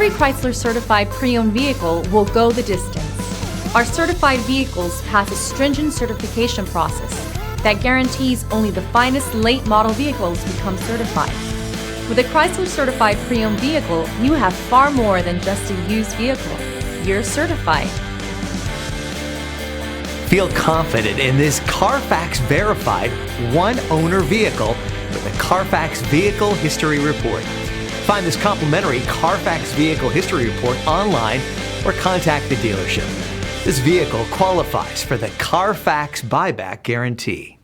Every Chrysler certified pre-owned vehicle will go the distance. Our certified vehicles pass a stringent certification process that guarantees only the finest late model vehicles become certified. With a Chrysler certified pre-owned vehicle, you have far more than just a used vehicle. You're certified. Feel confident in this Carfax verified one-owner vehicle with a Carfax Vehicle History Report. Find this complimentary Carfax Vehicle History Report online or contact the dealership. This vehicle qualifies for the Carfax Buyback Guarantee.